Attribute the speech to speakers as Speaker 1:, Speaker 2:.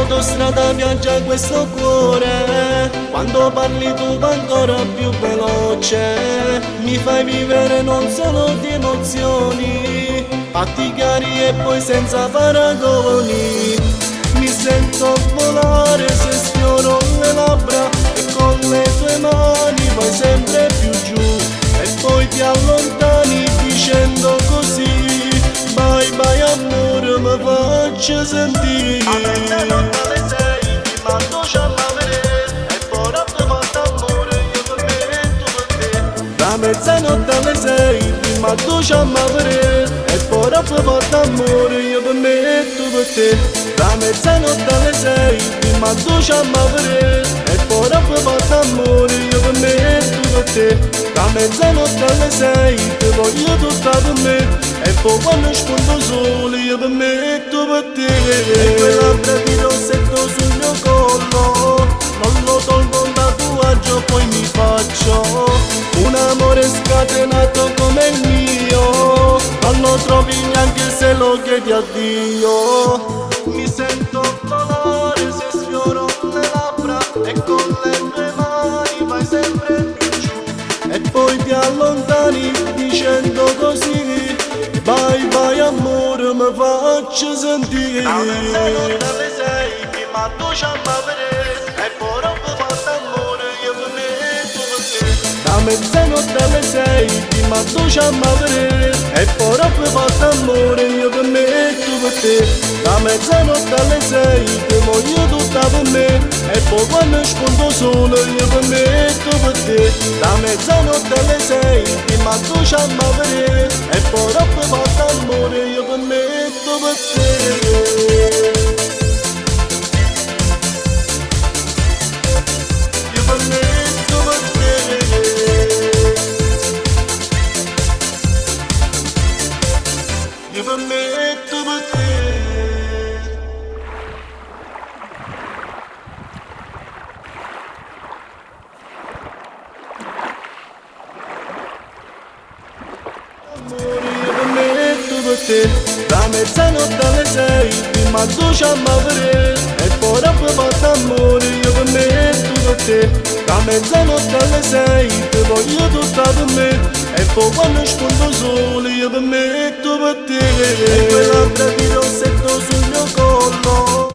Speaker 1: autostrada viaggia questo cuore, quando parli tu va ancora più veloce. Mi fai vivere non solo di emozioni, fatti chiari e poi senza paragoni. Mi sento volare se sfioro le labbra e con le tue mani vai sempre più giù. E poi ti allontani dicendo così: bye bye amore, mi faccio sentire. A mezzanotte alle 6 ti mando chiamare e poi ti fatto amore, io per me e tu per te. Da mezzanotte alle 6 ti mando chiamare e poi ti fatto amore, io per me e tu per te. Da mezzanotte alle 6 ti mando chiamare e poi ti fatto amore, io per me e tu per te. Da mezzanotte alle 6 ti voglio tutta per me e poi quando spunto sole io per me e tu per te. E quei labbra di rossetto sul mio collo non lo tolgo un tatuaggio, poi mi faccio un amore scatenato come il mio. Non lo trovi neanche se lo chiedi a Dio. Mi sento volare se sfioro le labbra e con le tue mani vai sempre più giù. E poi ti allontani dicendo così: bye bye amore, mi faccio sentire. A mezzanotte alle 6 ti mando chiamare e poi ti fatto amore, io per me e tu per te. Da mezzanotte alle 6 ti mando chiamare e poi ti fatto amore, io per me e tu per te. Da mezzanotte alle 6 ti voglio tutta per me e poi quando spunto sole io per me e tu per te. Da mezzanotte alle 6 ti mando chiamare e poi ti fatto amore, io per me e tu per te. Io per me e tu per te. Io per me e tu per te. Da mezzanotte alle 6 ti mando chiamare e poi ti fatto amore, io per me e tu per te. Da mezzanotte alle 6 ti voglio tutta per me e poi quando spunto sole io per me e tu per te. E quei labbra di rossetto sul mio collo